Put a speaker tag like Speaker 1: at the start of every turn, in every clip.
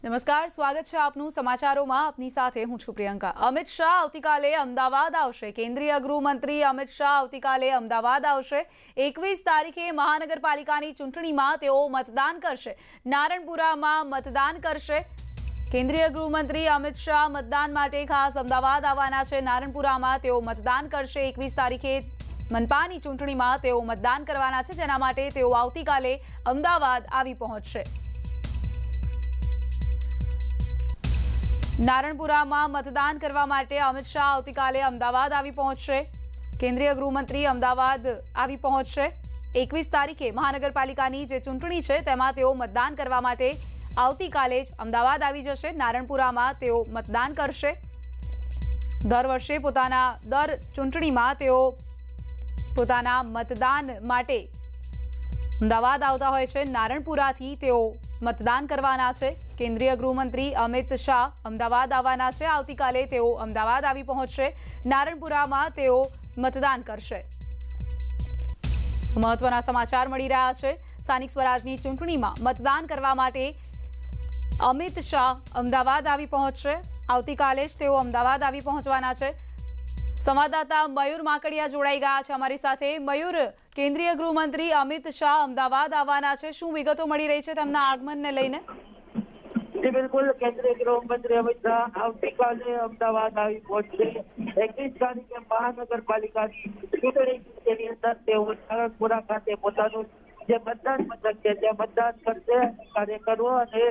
Speaker 1: નમસ્કાર, સ્વાગત છે આપનું સમાચારોમાં. આપની સાથે હું છું પ્રિયંકા. અમિત શાહ આવતીકાલે અમદાવાદ આવશે. કેન્દ્રીય ગૃહમંત્રી અમિત શાહ આવતીકાલે અમદાવાદ આવશે. 21 તારીખે મહાનગરપાલિકાની ચૂંટણીમાં તેઓ મતદાન કરશે. નારણપુરામાં મતદાન કરશે. કેન્દ્રીય ગૃહમંત્રી અમિત શાહ મતદાન માટે ખાસ અમદાવાદ આવવાના છે. નારણપુરામાં તેઓ મતદાન કરશે. 21 તારીખે મનપાની ચૂંટણીમાં તેઓ મતદાન કરવાના છે, જેના માટે તેઓ આવતીકાલે અમદાવાદ આવી પહોંચશે. નારણપુરામાં મતદાન કરવા માટે અમિત શાહ આવતીકાલે અમદાવાદ આવી પહોંચશે. કેન્દ્રીય ગૃહમંત્રી અમદાવાદ આવી પહોંચશે. 21 તારીખે મહાનગરપાલિકાની જે ચૂંટણી છે તેમાં તેઓ મતદાન કરવા માટે આવતીકાલે જ અમદાવાદ આવી જશે. નારણપુરામાં તેઓ મતદાન કરશે. દર વર્ષે દર ચૂંટણીમાં તેઓ પોતાના મતદાન માટે અમદાવાદ આવતા હોય છે. નારણપુરાથી તેઓ મતદાન કરવાના છે. કેન્દ્રીય ગૃહમંત્રી અમિત શાહ અમદાવાદ આવવાના છે. આવતીકાલે તેઓ અમદાવાદ આવી પહોંચશે. નારણપુરામાં તેઓ મતદાન કરશે. મહત્વના સમાચાર મળી રહ્યા છે. સ્થાનિક સ્વરાજની ચૂંટણીમાં મતદાન કરવા માટે અમિત શાહ અમદાવાદ આવી પહોંચશે. આવતીકાલે જ તેઓ અમદાવાદ આવી પહોંચવાના છે. સંવાદદાતા મયુર માકડિયા જોડાઈ ગયા છે અમારી સાથે. મયુર, કેન્દ્રીય ગૃહમંત્રી અમિત શાહ અમદાવાદ આવવાના છે. શું વિગતો મળી રહી છે તેમના આગમનને લઈને?
Speaker 2: જી બિલકુલ, કેન્દ્રીય ગૃહમંત્રી અમિત શાહ આવતીકાલે અમદાવાદ આવી પહોંચશે. 21 તારીખે મહાનગરપાલિકાની ચૂંટણી તેની અંદર તેઓ નારણપુરા ખાતે પોતાનું જે મતદાન મથક છે ત્યાં મતદાન કરશે. કાર્યકરો અને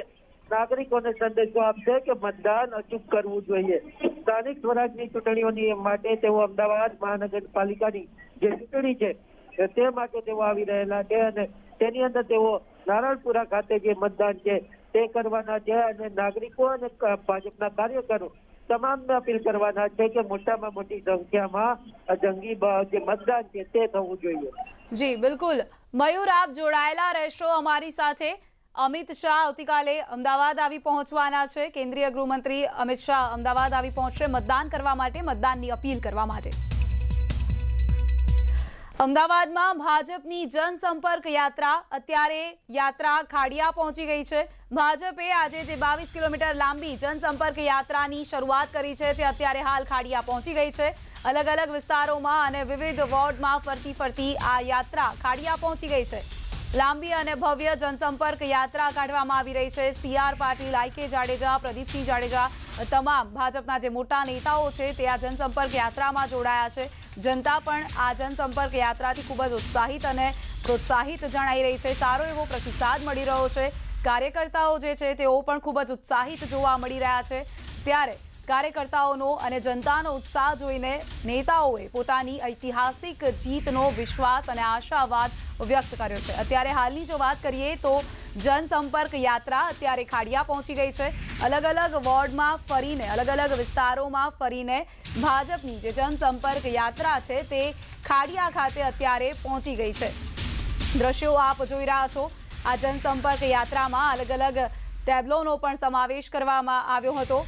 Speaker 2: નાગરિકોને સંદેશો આપશે કે મતદાન અચૂક કરવું જોઈએ. સ્થાનિક સ્વરાજની ચૂંટણીઓની માટે તેઓ અમદાવાદ મહાનગરપાલિકાની જે ચૂંટણી છે તે માટે તેઓ આવી રહેલા છે અને તેની અંદર તેઓ નારણપુરા ખાતે જે મતદાન છે તે કરવાના છે અને નાગરિકો અને ભાજપના કાર્યકરો તમામને અપીલ કરવાના છે કે મોટામાં મોટી સંખ્યામાં જંગી જે મતદાન છે તે થવું જોઈએ.
Speaker 1: જી બિલકુલ મયુર, આપ જોડાયેલા રહેશો અમારી સાથે. અમિત શાહ આવતીકાલે અમદાવાદ આવી પહોંચવાના છે. કેન્દ્રીય ગૃહમંત્રી અમિત શાહ અમદાવાદ આવી પહોંચશે મતદાન કરવા માટે, મતદાનની અપીલ કરવા માટે. અમદાવાદમાં ભાજપની જનસંપર્ક યાત્રા, અત્યારે યાત્રા ખાડિયા પહોંચી ગઈ છે. ભાજપે આજે જે 22 કિલોમીટર લાંબી જનસંપર્ક યાત્રાની શરૂઆત કરી છે તે અત્યારે હાલ ખાડિયા પહોંચી ગઈ છે. અલગ અલગ વિસ્તારોમાં અને વિવિધ વોર્ડમાં ફરતી આ યાત્રા ખાડિયા પહોંચી ગઈ છે. લાંબી અને ભવ્ય જનસંપર્ક યાત્રા કાઢવામાં આવી રહી છે. CR પાટીલ, IK જાડેજા, પ્રદીપસિંહ જાડેજા, તમામ ભાજપના જે મોટા નેતાઓ છે તે આ જનસંપર્ક યાત્રામાં જોડાયા છે. જનતા પણ આ જનસંપર્ક યાત્રાથી ખૂબ જ ઉત્સાહિત અને પ્રોત્સાહિત જણાઈ રહી છે. સારો એવો પ્રતિસાદ મળી રહ્યો છે. કાર્યકર્તાઓ જે છે તેઓ પણ ખૂબ જ ઉત્સાહિત જોવા મળી રહ્યા છે. ત્યારે કાર્યકર્તાઓનો અને જનતાનો ઉત્સાહ જોઈને નેતાઓએ પોતાની ઐતિહાસિક જીતનો વિશ્વાસ અને આશાવાદ વ્યક્ત કર્યો છે. અત્યારે હાલની જો વાત કરીએ તો જનસંપર્ક યાત્રા અત્યારે ખાડિયા પહોંચી ગઈ છે. અલગ અલગ વોર્ડમાં ફરીને, અલગ અલગ વિસ્તારોમાં ફરીને ભાજપની જે જનસંપર્ક યાત્રા છે તે ખાડિયા ખાતે અત્યારે પહોંચી ગઈ છે. દ્રશ્યો આપ જોઈ રહ્યા છો. આ જનસંપર્ક યાત્રામાં અલગ અલગ ટેબ્લોનો પણ સમાવેશ કરવામાં આવ્યો હતો.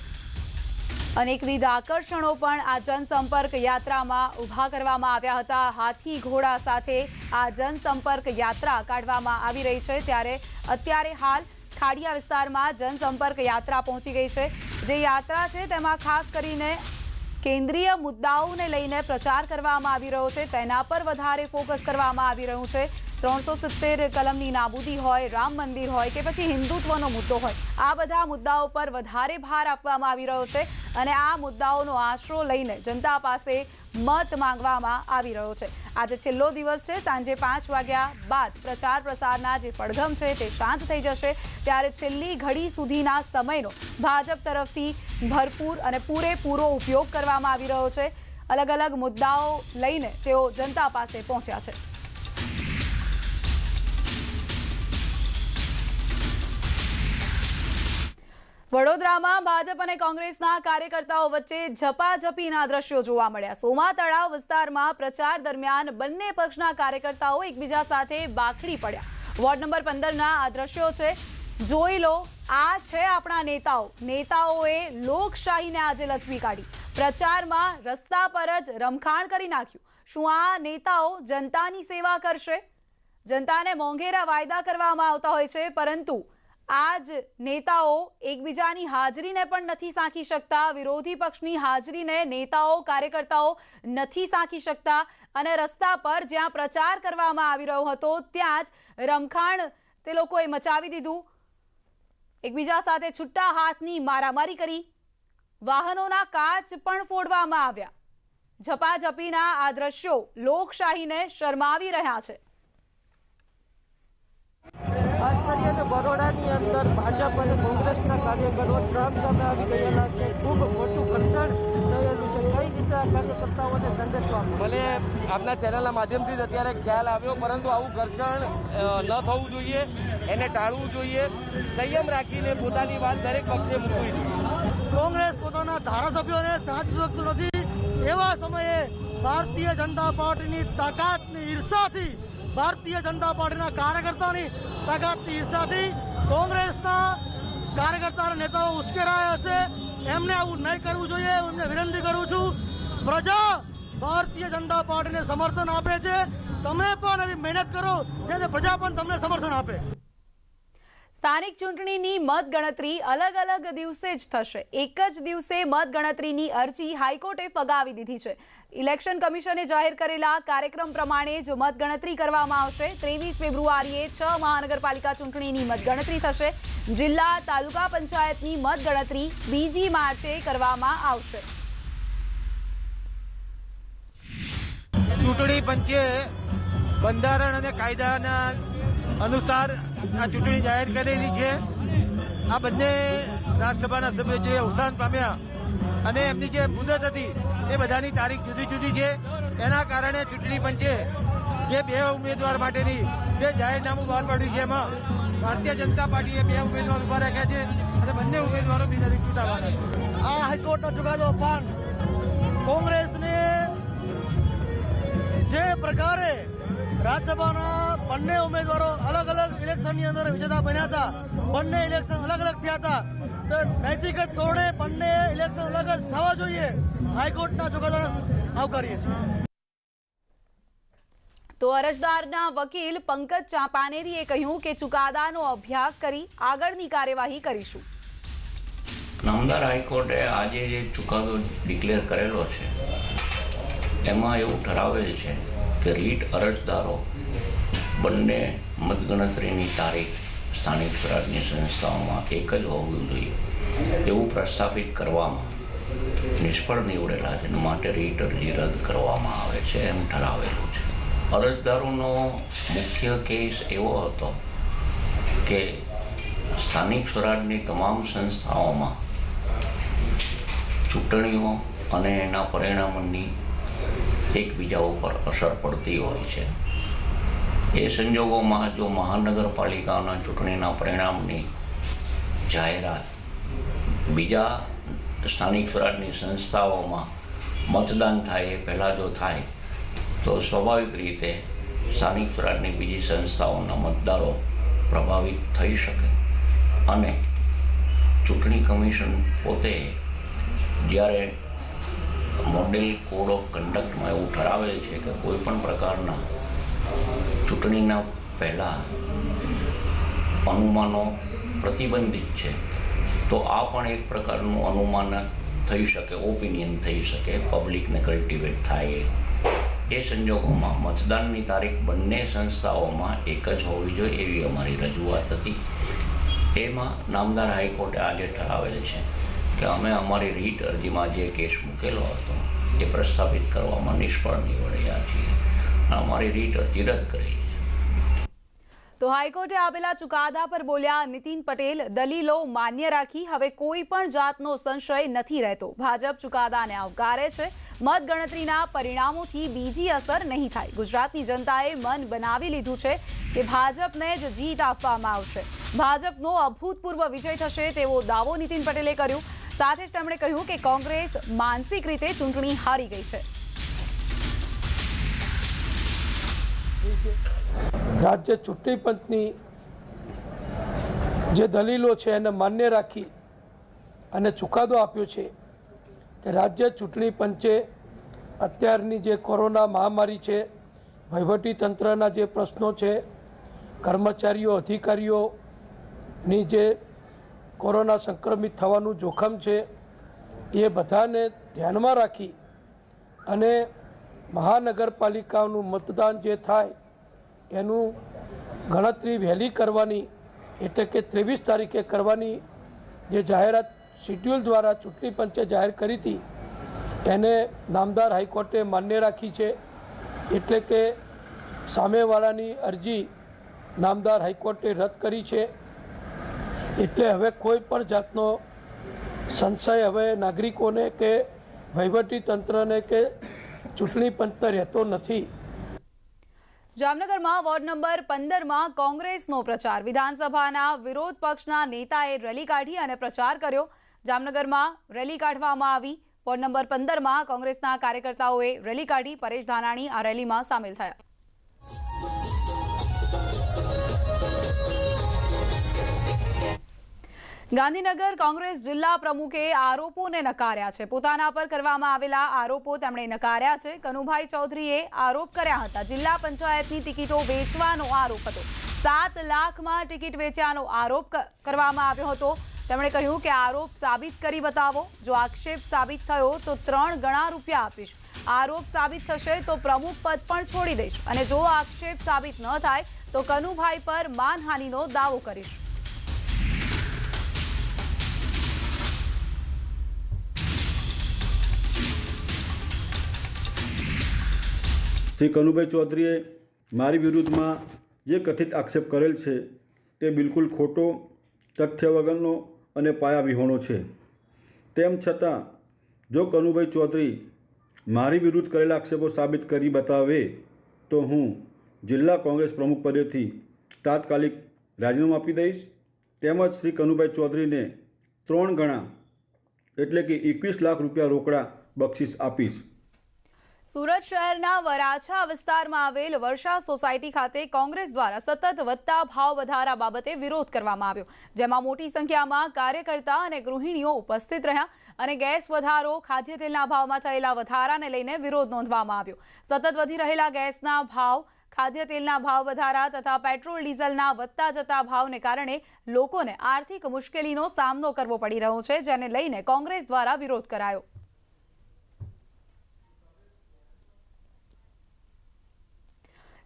Speaker 1: અનેકવિધ આકર્ષણો પણ આ જનસંપર્ક યાત્રામાં ઊભા કરવામાં આવ્યા હતા. હાથી ઘોડા સાથે આ જનસંપર્ક યાત્રા કાઢવામાં આવી રહી છે. ત્યારે અત્યારે હાલ ખાડિયા વિસ્તારમાં જનસંપર્ક યાત્રા પહોંચી ગઈ છે. જે યાત્રા છે તેમાં ખાસ કરીને કેન્દ્રીય મુદ્દાઓને લઈને પ્રચાર કરવામાં આવી રહ્યો છે. તેના પર વધારે ફોકસ કરવામાં આવી રહ્યું છે. 370 કલમની નાબૂદી હોય, રામ મંદિર હોય કે પછી હિન્દુત્વનો મુદ્દો હોય, આ બધા મુદ્દાઓ પર વધારે ભાર આપવામાં આવી રહ્યો છે અને આ મુદ્દાઓનો આશરો લઈને જનતા પાસે મત માંગવામાં આવી રહ્યો છે. આજે છેલ્લો દિવસ છે. સાંજે 5 વાગ્યા બાદ પ્રચાર પ્રસારના જે પડઘમ છે તે શાંત થઈ જશે. ત્યારે છેલ્લી ઘડી સુધીના સમયનો ભાજપ તરફથી ભરપૂર અને પૂરેપૂરો ઉપયોગ કરવામાં આવી રહ્યો છે. અલગ અલગ મુદ્દાઓ લઈને તેઓ જનતા પાસે પહોંચ્યા છે. વડોદરામાં ભાજપ અને કોંગ્રેસના કાર્યકર્તાઓ વચ્ચે ઝપાઝપીના દ્રશ્યો જોવા મળ્યા. સોમા તળાવ વિસ્તારમાં પ્રચાર દરમિયાન બંને પક્ષના કાર્યકર્તાઓ એકબીજા સાથે બાખડી પડ્યા. વોર્ડ નંબર 15ના આ દ્રશ્યો છે. જોઈ લો, આ છે આપણા નેતાઓ. નેતાઓએ લોકશાહીને આજે લચવી કાઢી. પ્રચારમાં રસ્તા પર જ રમખાણ કરી નાખ્યું. શું આ નેતાઓ જનતાની સેવા કરશે? જનતાને મોંઘેરા વાયદા કરવામાં આવતા હોય છે, પરંતુ આજ નેતાઓ એકબીજાની હાજરીને પણ નથી સાંકી શકતા, વિરોધી પક્ષની હાજરીને નેતાઓ કાર્યકર્તાઓ નથી સાંકી શકતા અને રસ્તા પર જ્યાં પ્રચાર કરવામાં આવી રહ્યો હતો ત્યાં જ રમખાણ તે લોકોએ મચાવી દીધું, એકબીજા સાથે છૂટા હાથની મારામારી કરી, વાહનોના કાચ પણ ફોડવામાં આવ્યા। ઝપાઝપીના આ દ્રશ્યો લોકશાહીને શરમાવી રહ્યા છે।
Speaker 3: ખાસ કરીને બરોડાની અંદર ભાજપ અને કોંગ્રેસના કાર્યકરો સામસામે આવી ગયેલા છે। ખૂબ મોટું ઘર્ષણ થયેલું છે। કઈ રીતે આ કાર્યકર્તાઓને સંદેશો આપો?
Speaker 4: મને આપના ચેનલના માધ્યમથી જ અત્યારે ખ્યાલ આવ્યો, પરંતુ આવું ઘર્ષણ ન થવું જોઈએ, એને ટાળવું જોઈએ, સંયમ રાખીને પોતાની વાત દરેક પક્ષે મૂકવી જોઈએ।
Speaker 3: કોંગ્રેસ પોતાના ધારાસભ્યોને સાચી શકતું નથી, એવા સમયે ભારતીય જનતા પાર્ટીની તાકાતની ઈર્ષાથી, ભારતીય જનતા પાર્ટીના કાર્યકર્તાની તાકાતની ઈર્ષાથી કોંગ્રેસના કાર્યકર્તા નેતાઓ ઉશ્કેરાયા હશે। એમને આવું નહીં કરવું જોઈએ। એમને વિનંતી કરું છું, પ્રજા ભારતીય જનતા પાર્ટીને સમર્થન આપે છે, તમે પણ એવી મહેનત કરો જેથી પ્રજા પણ તમને સમર્થન આપે।
Speaker 1: સ્થાનિક ચૂંટણીની મતગણતરી અલગ અલગ દિવસે જ થશે। એક જ દિવસે મતગણતરીની અરજી હાઈકોર્ટે ફગાવી દીધી છે। ઇલેક્શન કમિશને જાહેર કરેલા કાર્યક્રમ પ્રમાણે જ મતગણતરી કરવામાં આવશે। 23 ફેબ્રુઆરીએ 6 મહાનગરપાલિકા ચૂંટણીની મતગણતરી થશે। જિલ્લા તાલુકા પંચાયતની મતગણતરી 2 માર્ચે કરવામાં આવશે।
Speaker 5: ચૂંટણી પંચે બંધારણ અને કાયદાના અનુસાર આ ચૂંટણી જાહેર કરેલી છે। આ બંને રાજ્યસભાના સભ્યો જે અવસાન પામ્યા અને એમની જે મુદત હતી એ બધાની તારીખ જુદી જુદી છે। એના કારણે ચૂંટણી પંચે જે 2 ઉમેદવાર માટેની જે જાહેરનામું બહાર પાડ્યું છે એમાં ભારતીય જનતા પાર્ટીએ 2 ઉમેદવાર ઉભા રાખ્યા છે અને બંને ઉમેદવારો બિનહરીફ ચૂંટાવાના છે।
Speaker 3: આ હાઈકોર્ટનો ચુકાદો અપાન કોંગ્રેસને જે પ્રકારે રાજ્યસભાના બંને ઉમેદવારો અલગ અલગ ઇલેક્શનની અંદર વિજેતા બન્યા હતા, બંને ઇલેક્શન અલગ અલગ થયા હતા, તો નૈતિક ધોરણે બંને ઇલેક્શન અલગ જ થવા જોઈએ। હાઈકોર્ટના ચુકાદાને આવકારીએ છીએ।
Speaker 1: તો અરજદારના વકીલ પંકજ ચાંપાનેરીએ કહ્યું કે ચુકાદાનો અભ્યાસ કરી આગળની કાર્યવાહી કરીશું।
Speaker 6: નામદાર હાઈકોર્ટે આજે જે ચુકાદો ડિક્લેર કરેલો છે એમાં એવું ઠરાવેલ છે કે રીટ અરજદારો બંને મતગણતરીની તારીખ સ્થાનિક સ્વરાજની સંસ્થાઓમાં એક જ હોવું જોઈએ એવું પ્રસ્થાપિત કરવામાં નિષ્ફળ નીવડેલા છે, માટે રીટ અરજી રદ કરવામાં આવે છે એમ ઠરાવેલું છે। અરજદારોનો મુખ્ય કેસ એવો હતો કે સ્થાનિક સ્વરાજની તમામ સંસ્થાઓમાં ચૂંટણીઓ અને એના પરિણામોની એકબીજા ઉપર અસર પડતી હોય છે। એ સંજોગોમાં જો મહાનગરપાલિકાના ચૂંટણીના પરિણામની જાહેરાત બીજા સ્થાનિક સ્વરાજની સંસ્થાઓમાં મતદાન થાય એ પહેલાં જો થાય તો સ્વાભાવિક રીતે સ્થાનિક સ્વરાજની બીજી સંસ્થાઓના મતદારો પ્રભાવિત થઈ શકે અને ચૂંટણી કમિશન પોતે જ્યારે મોડેલ કોડ ઓફ કન્ડક્ટમાં એવું ઠરાવેલ છે કે કોઈ પણ પ્રકારના ચૂંટણીના પહેલાં અનુમાનો પ્રતિબંધિત છે, તો આ પણ એક પ્રકારનું અનુમાન થઈ શકે, ઓપિનિયન થઈ શકે, પબ્લિકને કલ્ટિવેટ થાય। એ સંજોગોમાં મતદાનની તારીખ બંને સંસ્થાઓમાં એક જ હોવી જોઈએ એવી અમારી રજૂઆત હતી। એમાં નામદાર હાઈકોર્ટે આજે ઠરાવેલ છે કે અમે અમારી રીટ અરજીમાં જે કેસ મૂકેલો હતો એ પ્રસ્થાપિત કરવામાં નિષ્ફળ નીવડ્યા છીએ, અમારી રીટ અરજી રદ કરી છે।
Speaker 1: તો હાઈકોર્ટે આપેલા ચુકાદા પર બોલ્યા નીતિન પટેલ, દલીલો માન્ય રાખી હવે કોઈ પણ જાતનો સંશય નથી રહેતો। ભાજપ ચુકાદાને આવકારે છે। મતગણતરીના પરિણામોથી બીજી અસર નહીં થાય। ગુજરાતની જનતાએ મન બનાવી લીધું છે કે ભાજપને જ જીત આપવામાં આવશે। ભાજપનો અભૂતપૂર્વ વિજય થશે તેવો દાવો નીતિન પટેલે કર્યો। સાથે જ તેમણે કહ્યું કે કોંગ્રેસ માનસિક રીતે ચૂંટણી હારી ગઈ છે।
Speaker 7: રાજ્ય ચૂંટણી પંચની જે દલીલો છે એને માન્ય રાખી અને ચુકાદો આપ્યો છે કે રાજ્ય ચૂંટણી પંચે અત્યારની જે કોરોના મહામારી છે, વહીવટી તંત્રના જે પ્રશ્નો છે, કર્મચારીઓ અધિકારીઓ ની જે કોરોના સંક્રમિત થવાનું જોખમ છે એ બધાને ધ્યાનમાં રાખી અને મહાનગરપાલિકાનું મતદાન જે થાય એનું ગણતરી વહેલી કરવાની, એટલે કે 23 તારીખે કરવાની જે જાહેરાત શિડ્યુલ દ્વારા ચૂંટણી પંચે જાહેર કરી હતી એને નામદાર હાઈકોર્ટે માન્ય રાખી છે. એટલે કે સામેવાળાની અરજી નામદાર હાઈકોર્ટે રદ કરી છે. એટલે હવે કોઈ પણ જાતનો સંશય હવે નાગરિકોને કે વહીવટી તંત્રને કે ચૂંટણી પંચને રહેતો નથી.
Speaker 1: જામનગરમાં વોર્ડ નંબર 15માં કોંગ્રેસનો પ્રચાર. વિધાનસભાના વિરોધ પક્ષના નેતાએ રેલી કાઢી અને પ્રચાર કર્યો. જામનગરમાં રેલી કાઢવામાં આવી. વોર્ડ નંબર 15માં કોંગ્રેસના કાર્યકર્તાઓએ રેલી કાઢી. પરેશ ધાનાણી આ રેલીમાં સામેલ થયા. ગાંધીનગર કોંગ્રેસ જિલ્લા પ્રમુખે આરોપોને નકાર્યા છે. પોતાના પર કરવામાં આવેલા આરોપો તેમણે નકાર્યા છે. કનુભાઈ ચૌધરીએ આરોપ કર્યા હતા. જિલ્લા પંચાયતની ટિકિટો વેચવાનો આરોપ હતો. 7 લાખમાં ટિકિટ વેચ્યાનો આરોપ કરવામાં આવ્યો હતો. તેમણે કહ્યું કે આરોપ સાબિત કરી બતાવો. જો આક્ષેપ સાબિત થયો તો 3 ગણા રૂપિયા આપીશ. આરોપ સાબિત થશે તો પ્રમુખ પદ પણ છોડી દઈશ અને જો આક્ષેપ સાબિત ન થાય તો કનુભાઈ પર માનહાનિનો દાવો કરીશ.
Speaker 8: શ્રી કનુભાઈ ચૌધરીએ મારી વિરુદ્ધમાં જે કથિત આક્ષેપ કરેલ છે તે બિલકુલ ખોટો, તથ્ય વગરનો અને પાયા વિહોણો છે. તેમ છતાં જો કનુભાઈ ચૌધરી મારી વિરુદ્ધ કરેલા આક્ષેપો સાબિત કરી બતાવે તો હું જિલ્લા કોંગ્રેસ પ્રમુખ પદેથી તાત્કાલિક રાજીનામું આપી દઈશ. તેમજ શ્રી કનુભાઈ ચૌધરીને 3 ગણા એટલે કે 21 લાખ રૂપિયા રોકડા બક્ષિસ આપીશ.
Speaker 1: સુરત શહેરના વરાછા વિસ્તારમાં આવેલ વર્ષા સોસાયટી ખાતે કોંગ્રેસ દ્વારા સતત વધતા ભાવ વધારા બાબતે વિરોધ કરવામાં આવ્યો, જેમાં મોટી સંખ્યામાં કાર્યકર્તા અને ગૃહિણીઓ ઉપસ્થિત રહ્યા અને ગેસ વધારો, ખાદ્ય તેલના ભાવમાં થયેલા વધારાને લઈને વિરોધ નોંધવામાં આવ્યો. સતત વધી રહેલા ગેસના ભાવ, ખાદ્ય તેલના ભાવ વધારા તથા પેટ્રોલ ડીઝલના વધતા જતા ભાવને કારણે લોકોને આર્થિક મુશ્કેલીનો સામનો કરવો પડી રહ્યો છે, જેને લઈને કોંગ્રેસ દ્વારા વિરોધ કરાયો.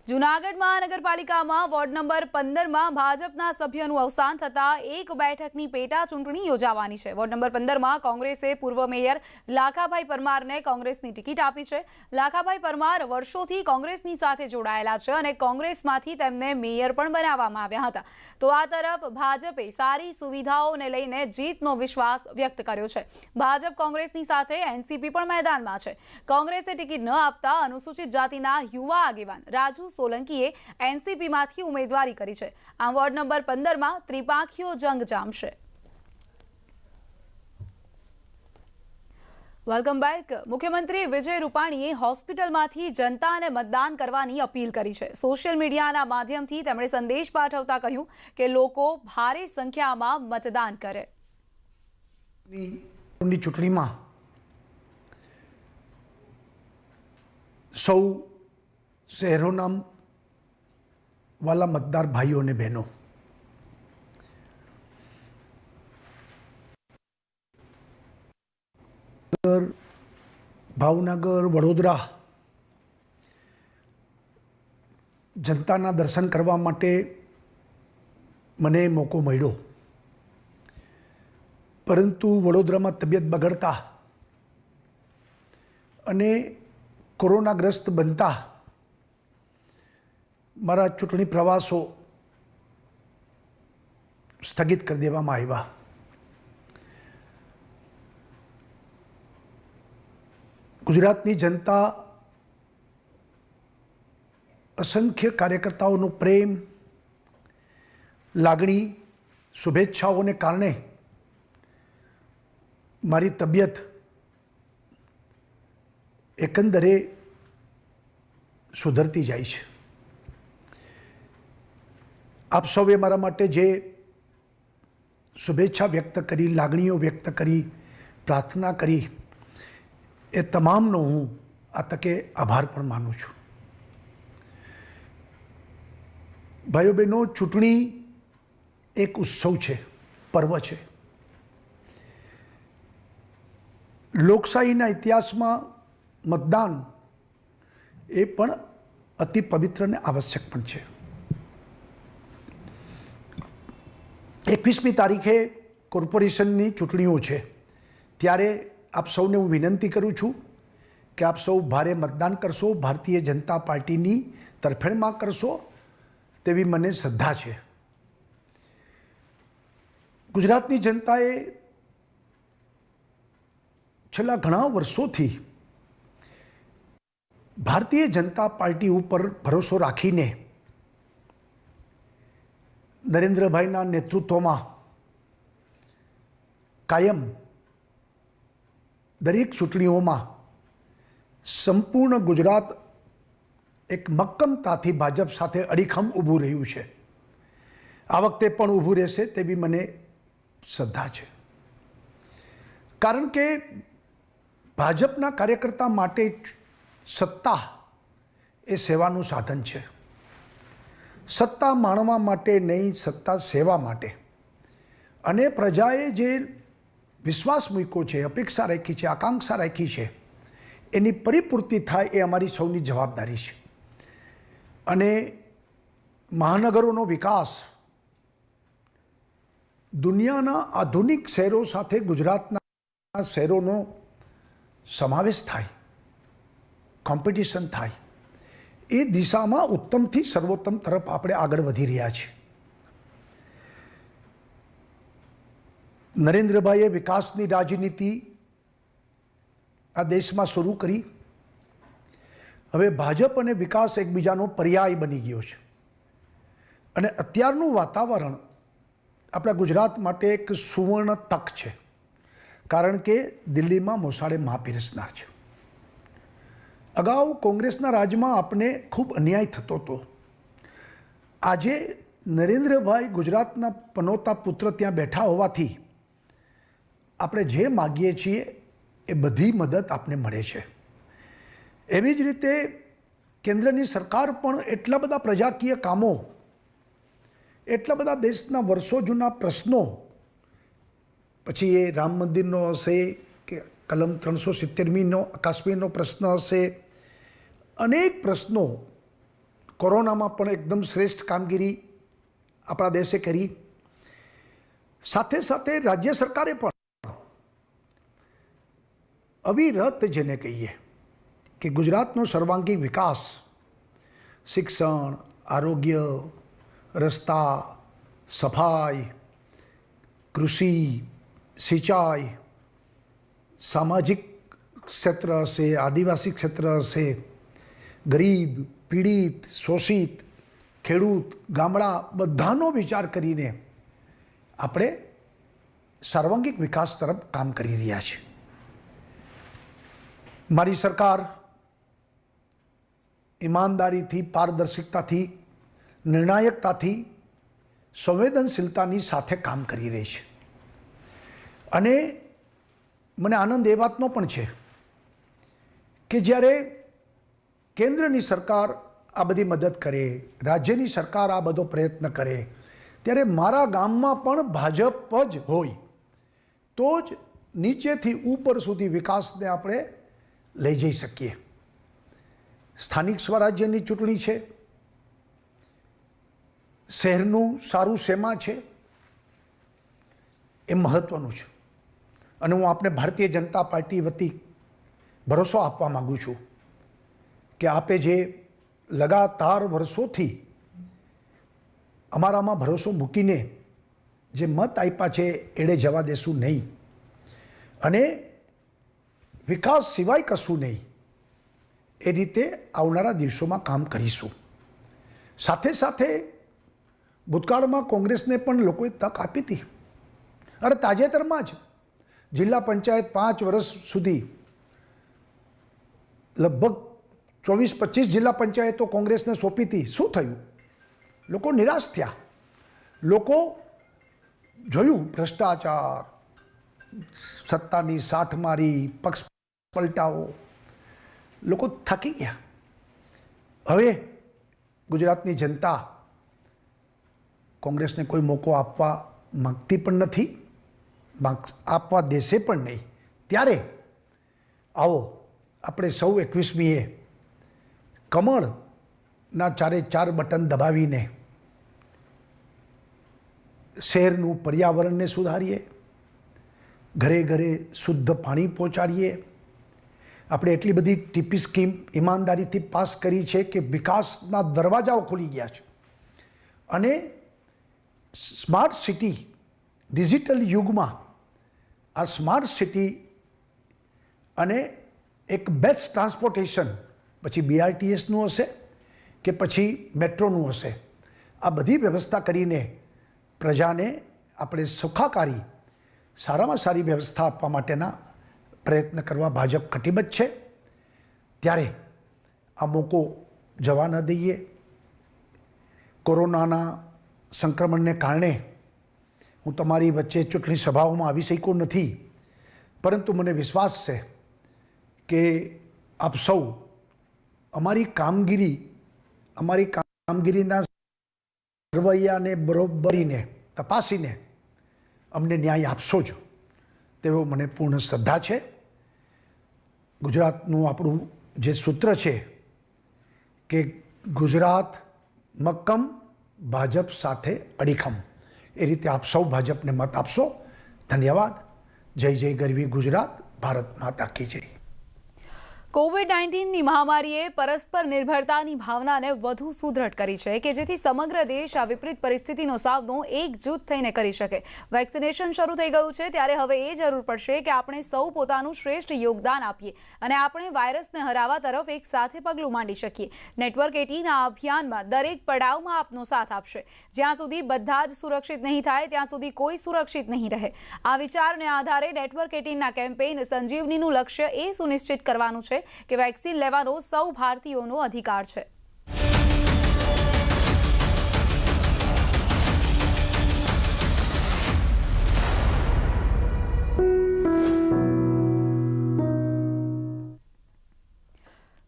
Speaker 1: જૂનાગઢ મહાનગરપાલિકામાં વોર્ડ નંબર 15માં ભાજપના સભ્યનું અવસાન થતાં એક બેઠકની પેટા ચૂંટણી યોજાવાની છે. વોર્ડ નંબર 15માં કોંગ્રેસે પૂર્વ મેયર લાખાભાઈ પરમારને કોંગ્રેસની ટિકિટ આપી છે. લાખાભાઈ પરમાર વર્ષોથી કોંગ્રેસની સાથે જોડાયેલા છે અને કોંગ્રેસમાંથી તેમને મેયર પણ બનાવવામાં આવ્યા હતા. તો આ તરફ ભાજપે સારી સુવિધાઓને લઈને જીતનો વિશ્વાસ વ્યક્ત કર્યો છે. ભાજપ કોંગ્રેસની સાથે એનસીપી પણ મેદાનમાં છે. કોંગ્રેસે ટિકિટ ન આપતા અનુસૂચિત જાતિના યુવા આગેવાન રાજુ સોલંકીએ એનસીપીમાંથી ઉમેદવારી કરી છે. આ વોર્ડ નંબર 15માં ત્રિપાંખીયો જંગ જામશે. Welcome back. મુખ્યમંત્રી વિજય રૂપાણીએ હોસ્પિટલમાંથી જનતાને મતદાન કરવાની અપીલ કરી છે. સોશિયલ મીડિયાના માધ્યમથી તેમણે સંદેશ પાઠવતા કહ્યું કે લોકો ભારે સંખ્યામાં મતદાન કરે.
Speaker 9: ચૂંટણીમાં સૌ શહેરોના વાલા મતદાર ભાઈઓ અને બહેનો, ભાવનગર, વડોદરા જનતાના દર્શન કરવા માટે મને મોકો મળ્યો, પરંતુ વડોદરામાં તબિયત બગડતા અને કોરોનાગ્રસ્ત બનતા મારા ચૂંટણી પ્રવાસો સ્થગિત કરી દેવામાં આવ્યા. ગુજરાતની જનતા અસંખ્ય કાર્યકર્તાઓનો પ્રેમ, લાગણી, શુભેચ્છાઓને કારણે મારી તબિયત એકંદરે સુધરતી જાય છે. આપ સૌએ મારા માટે જે શુભેચ્છા વ્યક્ત કરી, લાગણીઓ વ્યક્ત કરી, પ્રાર્થના કરી, એ તમામનો હું આ તકે આભાર પણ માનું છું. ભાઈઓ બહેનો, ચૂંટણી એક ઉત્સવ છે, પર્વ છે. લોકશાહીના ઇતિહાસમાં મતદાન એ પણ અતિ પવિત્ર અને આવશ્યક પણ છે. 21મી તારીખે કોર્પોરેશનની ચૂંટણીઓ છે, ત્યારે આપ સૌને હું વિનંતી કરું છું કે આપ સૌ ભારે મતદાન કરશો, ભારતીય જનતા પાર્ટીની તરફેણમાં કરશો તેવી મને શ્રદ્ધા છે. ગુજરાતની જનતાએ છેલ્લા ઘણા વર્ષોથી ભારતીય જનતા પાર્ટી ઉપર ભરોસો રાખીને નરેન્દ્રભાઈના નેતૃત્વમાં કાયમ દરેક ચૂંટણીઓમાં સંપૂર્ણ ગુજરાત એક મક્કમતાથી ભાજપ સાથે અડીખમ ઊભું રહ્યું છે. આ વખતે પણ ઊભું રહેશે તેવી મને શ્રદ્ધા છે. કારણ કે ભાજપના કાર્યકર્તા માટે સત્તા એ સેવાનું સાધન છે. સત્તા માણવા માટે નહીં, સત્તા સેવા માટે. અને પ્રજાએ જે વિશ્વાસ મૂક્યો છે, અપેક્ષા રાખી છે, આકાંક્ષા રાખી છે, એની પરિપૂર્તિ થાય એ અમારી સૌની જવાબદારી છે. અને મહાનગરોનો વિકાસ, દુનિયાના આધુનિક શહેરો સાથે ગુજરાતના શહેરોનો સમાવેશ થાય, કોમ્પિટિશન થાય, એ દિશામાં ઉત્તમથી સર્વોત્તમ તરફ આપણે આગળ વધી રહ્યા છીએ. નરેન્દ્રભાઈએ વિકાસની રાજનીતિ આ દેશમાં શરૂ કરી. હવે ભાજપ અને વિકાસ એકબીજાનો પર્યાય બની ગયો છે. અને અત્યારનું વાતાવરણ આપણા ગુજરાત માટે એક સુવર્ણ તક છે, કારણ કે દિલ્હીમાં મોસાળે મા પીરસનાર છે. અગાઉ કોંગ્રેસના રાજમાં આપને ખૂબ અન્યાય થતો હતો. આજે નરેન્દ્રભાઈ ગુજરાતના પનોતા પુત્ર ત્યાં બેઠા હોવાથી આપણે જે માગીએ છીએ એ બધી મદદ આપને મળે છે. એવી જ રીતે કેન્દ્રની સરકાર પણ એટલા બધા પ્રજાકીય કામો, એટલા બધા દેશના વર્ષો જૂના પ્રશ્નો, પછી એ રામ મંદિરનો હશે કે કલમ 370મીનો કાશ્મીરનો પ્રશ્ન હશે, અનેક પ્રશ્નો, કોરોનામાં પણ એકદમ શ્રેષ્ઠ કામગીરી આપણા દેશે કરી. સાથે સાથે રાજ્ય સરકારે પણ અવિરત જેને કહીએ કે ગુજરાતનો સર્વાંગી વિકાસ, શિક્ષણ, આરોગ્ય, રસ્તા, સફાઈ, કૃષિ, સિંચાઈ, સામાજિક ક્ષેત્ર હશે, આદિવાસી ક્ષેત્ર હશે, ગરીબ, પીડિત, શોષિત, ખેડૂત, ગામડા, બધાનો વિચાર કરીને આપણે સર્વાંગિક વિકાસ તરફ કામ કરી રહ્યા છીએ. મારી સરકાર ઈમાનદારીથી, પારદર્શિકતાથી, નિર્ણાયકતાથી, સંવેદનશીલતાની સાથે કામ કરી રહી છે. અને મને આનંદ એ વાતનો પણ છે કે જ્યારે કેન્દ્રની સરકાર આ બધી મદદ કરે, રાજ્યની સરકાર આ બધો પ્રયત્ન કરે, ત્યારે મારા ગામમાં પણ ભાજપ જ હોય તો જ નીચેથી ઉપર સુધી વિકાસને આપણે લઈ જઈ શકીએ. સ્થાનિક સ્વરાજ્યની ચૂંટણી છે, શહેરનું સારું શેમાં છે એ મહત્ત્વનું છે. અને હું આપને ભારતીય જનતા પાર્ટી વતી ભરોસો આપવા માગું છું કે આપે જે લગાતાર વર્ષોથી અમારામાં ભરોસો મૂકીને જે મત આપ્યા છે એડે જવા દેશું નહીં. અને વિકાસ સિવાય કશું નહીં એ રીતે આવનારા દિવસોમાં કામ કરીશું. સાથે સાથે ભૂતકાળમાં કોંગ્રેસને પણ લોકોએ તક આપી હતી. અરે તાજેતરમાં જ જિલ્લા પંચાયત 5 વર્ષ સુધી લગભગ 24-25 જિલ્લા પંચાયતો કોંગ્રેસને સોંપી હતી. શું થયું? લોકો નિરાશ થયા. લોકો જોયું ભ્રષ્ટાચાર, સત્તાની સાઠમારી, પક્ષ પલટાઓ, લોકો થાકી ગયા. હવે ગુજરાતની જનતા કોંગ્રેસને કોઈ મોકો આપવા માગતી પણ નથી, આપવા દેશે પણ નહીં. ત્યારે આવો આપણે સૌ 21મીએ કમળના ચારે ચાર બટન દબાવીને શહેરનું પર્યાવરણને સુધારીએ, ઘરે ઘરે શુદ્ધ પાણી પહોંચાડીએ. આપણે એટલી બધી ટીપી સ્કીમ ઈમાનદારીથી પાસ કરી છે કે વિકાસના દરવાજાઓ ખુલી ગયા છે. અને સ્માર્ટ સિટી, ડિજિટલ યુગમાં આ સ્માર્ટ સિટી અને એક બેસ્ટ ટ્રાન્સપોર્ટેશન, પછી BRTSનું હશે કે પછી મેટ્રોનું હશે, આ બધી વ્યવસ્થા કરીને પ્રજાને આપણે સુખાકારી, સારામાં સારી વ્યવસ્થા આપવા માટેના પ્રયત્ન કરવા ભાજપ કટિબદ્ધ છે. ત્યારે આ મોકો જવા ન દઈએ. કોરોનાના સંક્રમણને કારણે હું તમારી વચ્ચે ચૂંટણી સભાઓમાં આવી શક્યો નથી, પરંતુ મને વિશ્વાસ છે કે આપ સૌ અમારી કામગીરીના સરવૈયાને બરોબરીને તપાસીને અમને ન્યાય આપશો જ, તેવો મને પૂર્ણ શ્રદ્ધા છે. ગુજરાતનું આપણું જે સૂત્ર છે કે ગુજરાત મક્કમ, ભાજપ સાથે અડીખમ, એ રીતે આપ સૌ ભાજપને મત આપશો. ધન્યવાદ. જય જય ગરવી ગુજરાત. ભારત માતા કી જય.
Speaker 1: કોવિડ-19ની મહામારીએ પરસ્પર નિર્ભરતાની ભાવનાને વધુ સુદૃઢ કરી છે કે જેથી સમગ્ર દેશ આ વિપરીત પરિસ્થિતિનો સામનો એકજૂથ થઈને કરી શકે. વેક્સિનેશન શરૂ થઈ ગયું છે ત્યારે હવે એ જરૂર પડશે કે આપણે સૌ પોતાનું શ્રેષ્ઠ યોગદાન આપીએ અને આપણે વાયરસને હરાવવા તરફ એક સાથે પગલું માંડી શકીએ. નેટવર્ક 18 આ અભિયાનમાં દરેક પડાવમાં આપનો સાથ આપશે. જ્યાં સુધી બધા જ સુરક્ષિત નહીં થાય ત્યાં સુધી કોઈ સુરક્ષિત નહીં રહે. આ વિચારને આધારે નેટવર્ક 18ના કેમ્પેઇન સંજીવનીનું લક્ષ્ય એ સુનિશ્ચિત કરવાનું છે કે વેક્સિન લેવાનો સૌ ભારતીયોનો અધિકાર છે.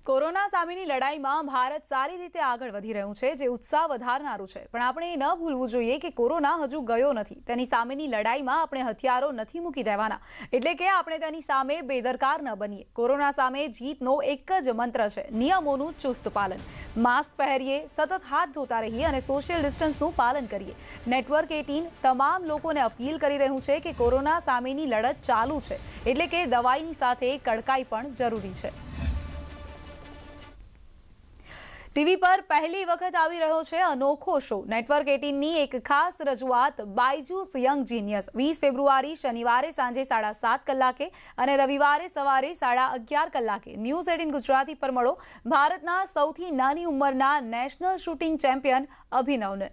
Speaker 1: કોરોના સામેની લડાઈમાં ભારત સારી રીતે આગળ વધી રહ્યું છે, જે ઉત્સાહ વધારનારું છે. પણ આપણે એ ન ભૂલવું જોઈએ કે કોરોના હજુ ગયો નથી. તેની સામેની લડાઈમાં આપણે હથિયારો નથી મૂકી દેવાના, એટલે કે આપણે તેની સામે બેદરકાર ન બનીએ. કોરોના સામે જીતનો એક જ મંત્ર છે, નિયમોનું ચુસ્ત પાલન. માસ્ક પહેરીએ, સતત હાથ ધોતા રહીએ અને સોશિયલ ડિસ્ટન્સનું પાલન કરીએ. નેટવર્ક 18 તમામ લોકોને અપીલ કરી રહ્યું છે કે કોરોના સામેની લડત ચાલુ છે, એટલે કે દવાઈની સાથે કડકાઈ પણ જરૂરી છે. ટીવી પર પહેલી વખત આવી રહ્યો છે અનોખો શો. નેટવર્ક 18ની એક ખાસ રજૂઆત બાયજૂસ યંગ જીનિયસ 20 ફેબ્રુઆરી શનિવારે સાંજે 7:30 કલાકે અને રવિવારે સવારે 11:30 કલાકે ન્યૂઝ 18 ગુજરાતી પર મળો ભારતના સૌથી નાની ઉંમરના નેશનલ શૂટિંગ ચેમ્પિયન અભિનવને.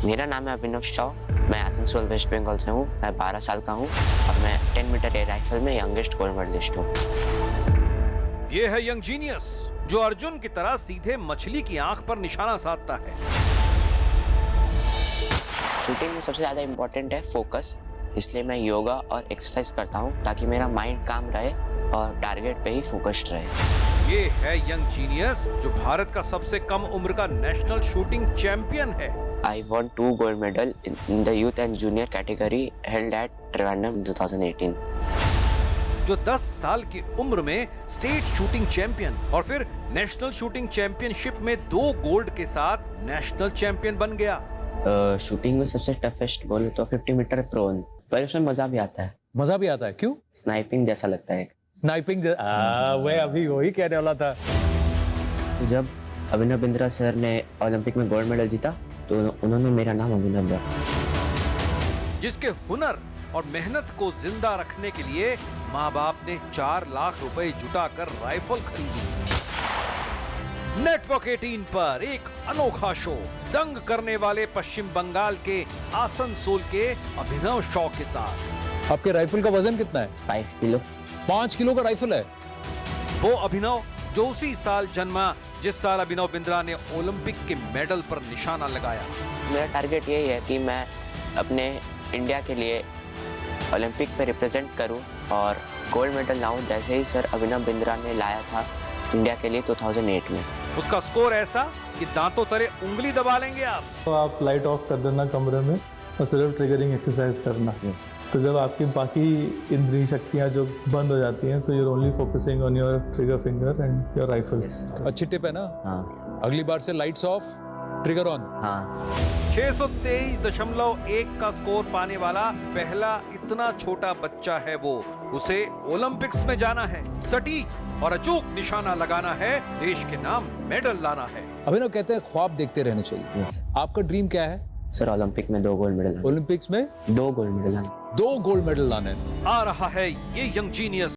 Speaker 10: मेरा नाम है अभिनव शाह. मैं आसनसोल वेस्ट बंगाल से हूँ. मैं 12 साल का हूँ और मैं 10 मीटर एयर राइफल में यंगेस्ट गोल्ड मेडलिस्ट हूँ.
Speaker 11: ये है यंग जीनियस जो अर्जुन की तरह सीधे मछली की आंख पर निशाना साधता है.
Speaker 10: शूटिंग में सबसे ज्यादा इम्पोर्टेंट है फोकस, इसलिए मैं योगा और एक्सरसाइज करता हूँ ताकि मेरा माइंड काम रहे और टारगेट पे ही फोकस्ड रहे.
Speaker 11: ये है यंग जीनियस जो भारत का सबसे कम उम्र का नेशनल शूटिंग चैंपियन है.
Speaker 10: I won 2 gold medal in the youth and junior category held at Trivandrum 2018.
Speaker 11: जो 10 साल की उम्र में स्टेट शूटिंग चैंपियन और फिर नेशनल शूटिंग चैंपियनशिप में 2 गोल्ड के साथ नेशनल चैंपियन बन गया.
Speaker 10: शूटिंग में सबसे टफेस्ट बोले तो 50 मीटर प्रोन, पर उसमें मजा भी आता है.
Speaker 12: मजा भी आता है? क्यों?
Speaker 10: स्नाइपिंग जैसा लगता है.
Speaker 12: स्नाइपिंग मैं अभी वही कहने वाला था.
Speaker 10: जब अभिनव बिंद्रा सर ने ओलंपिक में गोल्ड मेडल जीता तो उन्होंने मेरा नाम अभिनव दिया.
Speaker 11: जिसके हुनर और मेहनत को जिंदा रखने के लिए माँ बाप ने 4 लाख रुपए जुटाकर राइफल खरीदी. नेटवर्क 18 पर एक अनोखा शो दंग करने वाले पश्चिम बंगाल के आसनसोल के अभिनव शॉ के साथ.
Speaker 12: आपके राइफल का वजन कितना है?
Speaker 10: 5 किलो.
Speaker 12: 5 किलो का राइफल है?
Speaker 11: वो अभिनव जो उसी साल जन्मा जिस साल अभिनव बिंद्रा ने ओलंपिक के मेडल पर निशाना लगाया.
Speaker 10: मेरा टारगेट यही है कि मैं अपने इंडिया के लिए ओलंपिक में रिप्रेजेंट करूं और गोल्ड मेडल लाऊं जैसे ही सर अभिनव बिंद्रा ने लाया था इंडिया के लिए 2008 में.
Speaker 11: उसका स्कोर ऐसा कि दांतों तले उंगली दबा लेंगे आप।
Speaker 13: तो आप लाइट ऑफ कर देना कमरे में और सिर्फ ट्रिगरिंग एक्सरसाइज करना। तो जब आपकी बाकी इंद्रिय शक्तियाँ जो बंद हो जाती हैं, तो your only focusing on your trigger finger and your rifle.
Speaker 12: अच्छी टिप है ना? अगली बार से लाइट्स ऑफ, ट्रिगर ऑन।
Speaker 11: 623.1 का स्कोर पाने वाला पहला इतना छोटा बच्चा है वो। उसे ओलंपिक्स में जाना है, सटीक और अचूक निशाना लगाना है, देश के नाम मेडल लाना है।
Speaker 12: अभिनव कहते हैं ख्वाब देखते रहने चाहिए। आपका ड्रीम क्या है?
Speaker 10: सर ओलंपिक में 2 गोल्ड मेडल।
Speaker 12: ओलंपिक्स में
Speaker 10: 2 गोल्ड मेडल लाने।
Speaker 12: 2 गोल्ड मेडल लाने।
Speaker 11: आ रहा है ये यंग जीनियस